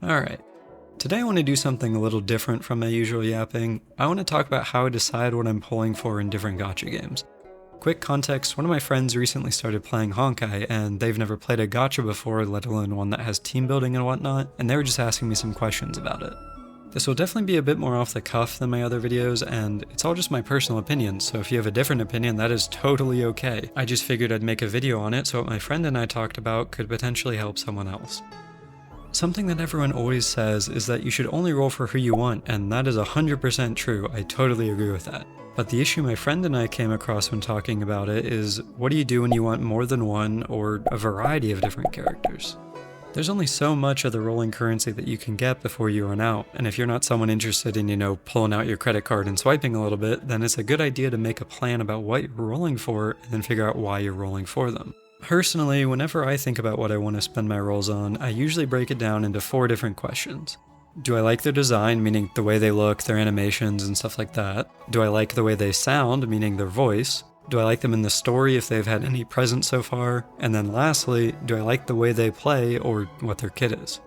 Alright, today I want to do something a little different from my usual yapping. I want to talk about how I decide what I'm pulling for in different gacha games. Quick context, one of my friends recently started playing Honkai, and they've never played a gacha before, let alone one that has team building and whatnot, and they were just asking me some questions about it. This will definitely be a bit more off the cuff than my other videos, and it's all just my personal opinion, so if you have a different opinion, that is totally okay. I just figured I'd make a video on it so what my friend and I talked about could potentially help someone else. Something that everyone always says is that you should only roll for who you want, and that is 100% true, I totally agree with that. But the issue my friend and I came across when talking about it is, what do you do when you want more than one or a variety of different characters? There's only so much of the rolling currency that you can get before you run out, and if you're not someone interested in, pulling out your credit card and swiping a little bit, then it's a good idea to make a plan about what you're rolling for and then figure out why you're rolling for them. Personally, whenever I think about what I want to spend my rolls on, I usually break it down into 4 different questions. Do I like their design, meaning the way they look, their animations, and stuff like that? Do I like the way they sound, meaning their voice? Do I like them in the story if they've had any presence so far? And then lastly, do I like the way they play or what their kit is?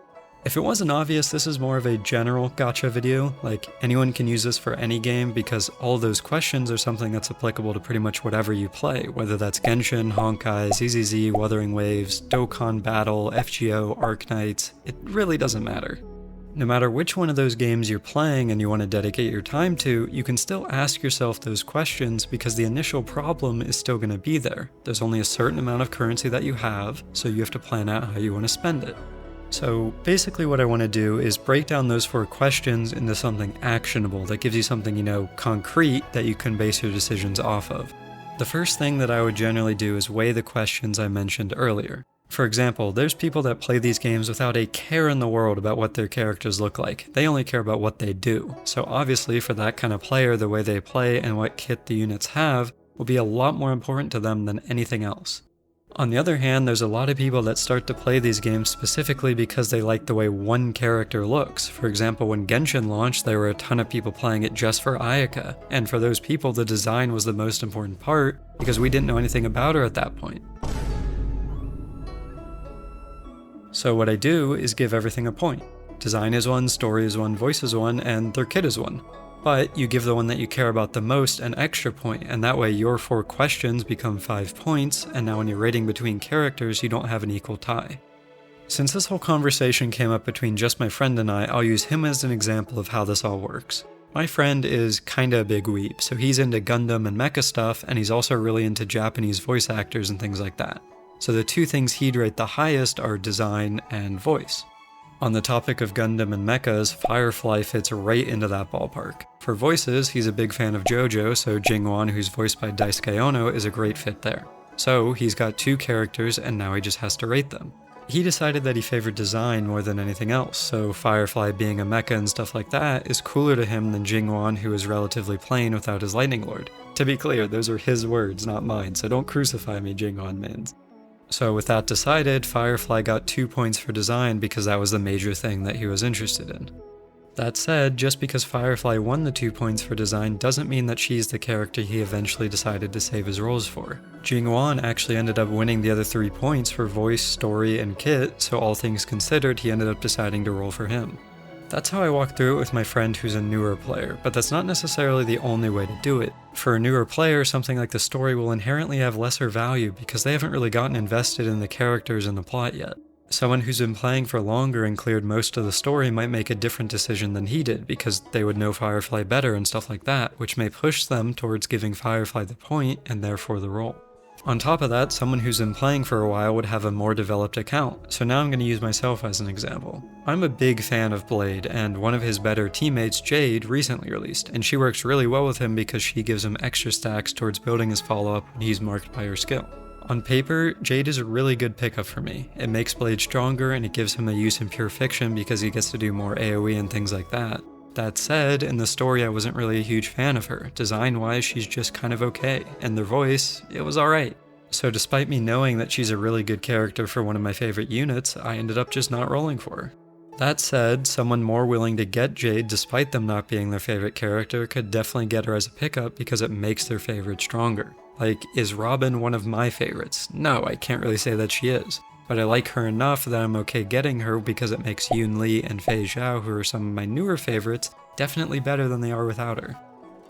If it wasn't obvious, this is more of a general gacha video, like anyone can use this for any game because all those questions are something that's applicable to pretty much whatever you play, whether that's Genshin, Honkai, ZZZ, Wuthering Waves, Dokkan Battle, FGO, Arknights, it really doesn't matter. No matter which one of those games you're playing and you want to dedicate your time to, you can still ask yourself those questions because the initial problem is still going to be there. There's only a certain amount of currency that you have, so you have to plan out how you want to spend it. So basically what I want to do is break down those 4 questions into something actionable that gives you something, concrete that you can base your decisions off of. The first thing that I would generally do is weigh the questions I mentioned earlier. For example, there's people that play these games without a care in the world about what their characters look like. They only care about what they do. So obviously for that kind of player, the way they play and what kit the units have will be a lot more important to them than anything else. On the other hand, there's a lot of people that start to play these games specifically because they like the way one character looks. For example, when Genshin launched, there were a ton of people playing it just for Ayaka, and for those people the design was the most important part because we didn't know anything about her at that point. So what I do is give everything a point. Design is 1, story is 1, voice is 1, and their kit is 1. But you give the one that you care about the most an extra point, and that way your 4 questions become 5 points, and now when you're rating between characters, you don't have an equal tie. Since this whole conversation came up between just my friend and I'll use him as an example of how this all works. My friend is kinda a big weeb, so he's into Gundam and mecha stuff, and he's also really into Japanese voice actors and things like that. So the 2 things he'd rate the highest are design and voice. On the topic of Gundam and mechas, Firefly fits right into that ballpark. For voices, he's a big fan of JoJo, so Jingwan, who's voiced by Daisuke Ono, is a great fit there. So he's got 2 characters and now he just has to rate them. He decided that he favored design more than anything else, so Firefly being a mecha and stuff like that is cooler to him than Jingwan, who is relatively plain without his lightning lord. To be clear, those are his words, not mine, so don't crucify me, Jingwan mans. So with that decided, Firefly got 2 points for design because that was the major thing that he was interested in. That said, just because Firefly won the 2 points for design doesn't mean that she's the character he eventually decided to save his rolls for. Jingwan actually ended up winning the other 3 points for voice, story, and kit, so all things considered, he ended up deciding to roll for him. That's how I walk through it with my friend who's a newer player, but that's not necessarily the only way to do it. For a newer player, something like the story will inherently have lesser value because they haven't really gotten invested in the characters and the plot yet. Someone who's been playing for longer and cleared most of the story might make a different decision than he did because they would know Firefly better and stuff like that, which may push them towards giving Firefly the point and therefore the roll. On top of that, someone who's been playing for a while would have a more developed account, so now I'm going to use myself as an example. I'm a big fan of Blade, and one of his better teammates, Jade, recently released, and she works really well with him because she gives him extra stacks towards building his follow-up when he's marked by her skill. On paper, Jade is a really good pickup for me. It makes Blade stronger and it gives him a use in pure fiction because he gets to do more AoE and things like that. That said, in the story I wasn't really a huge fan of her. Design-wise, she's just kind of okay, and their voice, it was alright. So despite me knowing that she's a really good character for one of my favorite units, I ended up just not rolling for her. That said, someone more willing to get Jade despite them not being their favorite character could definitely get her as a pickup because it makes their favorite stronger. Like, is Robin one of my favorites? No, I can't really say that she is. but I like her enough that I'm okay getting her because it makes Yoon Lee and Fei Zhao, who are some of my newer favorites, definitely better than they are without her.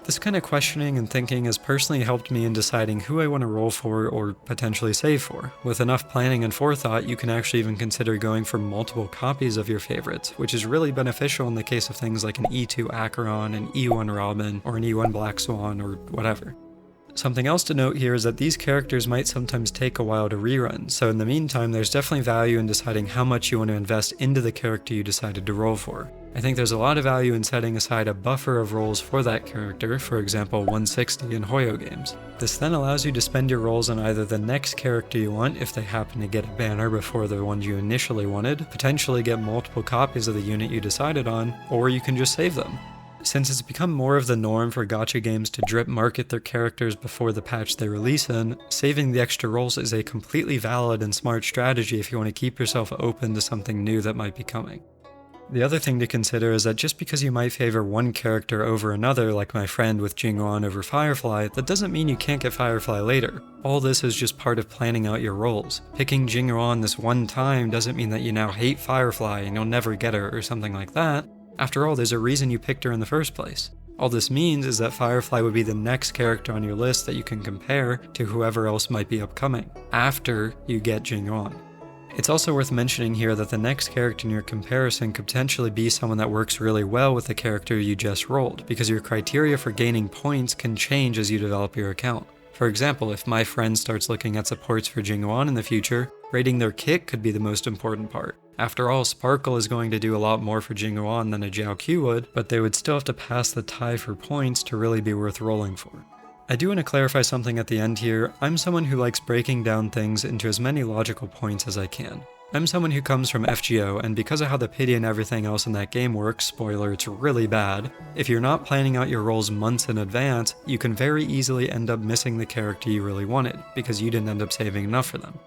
This kind of questioning and thinking has personally helped me in deciding who I want to roll for or potentially save for. With enough planning and forethought, you can actually even consider going for multiple copies of your favorites, which is really beneficial in the case of things like an E2 Acheron, an E1 Robin, or an E1 Black Swan, or whatever. Something else to note here is that these characters might sometimes take a while to rerun, so in the meantime there's definitely value in deciding how much you want to invest into the character you decided to roll for. I think there's a lot of value in setting aside a buffer of rolls for that character, for example 160 in Hoyo games. This then allows you to spend your rolls on either the next character you want if they happen to get a banner before the ones you initially wanted, potentially get multiple copies of the unit you decided on, or you can just save them. Since it's become more of the norm for gacha games to drip market their characters before the patch they release in, saving the extra rolls is a completely valid and smart strategy if you want to keep yourself open to something new that might be coming. The other thing to consider is that just because you might favor one character over another, like my friend with Jingyuan over Firefly, that doesn't mean you can't get Firefly later. All this is just part of planning out your roles. Picking Jingyuan this one time doesn't mean that you now hate Firefly and you'll never get her or something like that. After all, there's a reason you picked her in the first place. All this means is that Firefly would be the next character on your list that you can compare to whoever else might be upcoming, after you get Jingyuan. It's also worth mentioning here that the next character in your comparison could potentially be someone that works really well with the character you just rolled, because your criteria for gaining points can change as you develop your account. For example, if my friend starts looking at supports for Jingyuan in the future, rating their kit could be the most important part. After all, Sparkle is going to do a lot more for Jingyuan than a Jiao Q would, but they would still have to pass the tie for points to really be worth rolling for. I do want to clarify something at the end here. I'm someone who likes breaking down things into as many logical points as I can. I'm someone who comes from FGO, and because of how the pity and everything else in that game works, spoiler, it's really bad, if you're not planning out your rolls months in advance, you can very easily end up missing the character you really wanted, because you didn't end up saving enough for them.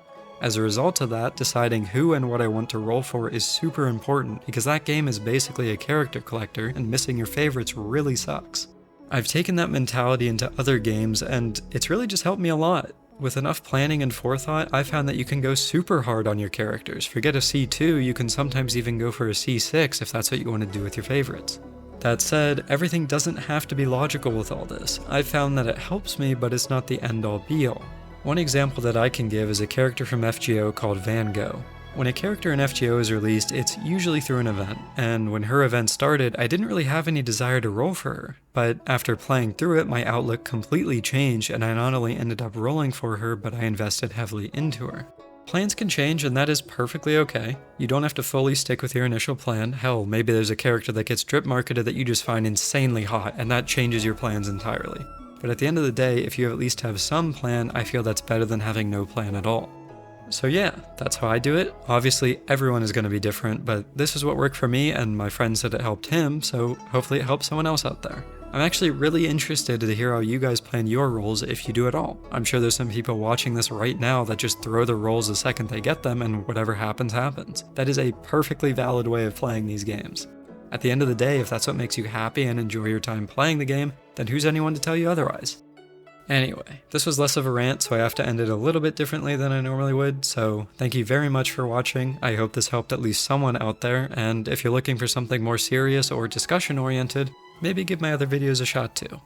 As a result of that, deciding who and what I want to roll for is super important, because that game is basically a character collector, and missing your favorites really sucks. I've taken that mentality into other games, and it's really just helped me a lot. With enough planning and forethought, I found that you can go super hard on your characters. Forget a C2, you can sometimes even go for a C6 if that's what you want to do with your favorites. That said, everything doesn't have to be logical with all this. I've found that it helps me, but it's not the end-all be-all. One example that I can give is a character from FGO called Van Gogh. When a character in FGO is released, it's usually through an event, and when her event started, I didn't really have any desire to roll for her, but after playing through it, my outlook completely changed, and I not only ended up rolling for her, but I invested heavily into her. Plans can change, and that is perfectly okay. You don't have to fully stick with your initial plan. Hell, maybe there's a character that gets drip marketed that you just find insanely hot, and that changes your plans entirely. But at the end of the day, if you at least have some plan, I feel that's better than having no plan at all. So yeah, that's how I do it. Obviously, everyone is going to be different, but this is what worked for me, and my friend said it helped him, so hopefully it helps someone else out there. I'm actually really interested to hear how you guys plan your rolls if you do at all. I'm sure there's some people watching this right now that just throw their rolls the second they get them, and whatever happens, happens. That is a perfectly valid way of playing these games. At the end of the day, if that's what makes you happy and enjoy your time playing the game, then who's anyone to tell you otherwise? Anyway, this was less of a rant, so I have to end it a little bit differently than I normally would, so thank you very much for watching. I hope this helped at least someone out there, and if you're looking for something more serious or discussion-oriented, maybe give my other videos a shot too.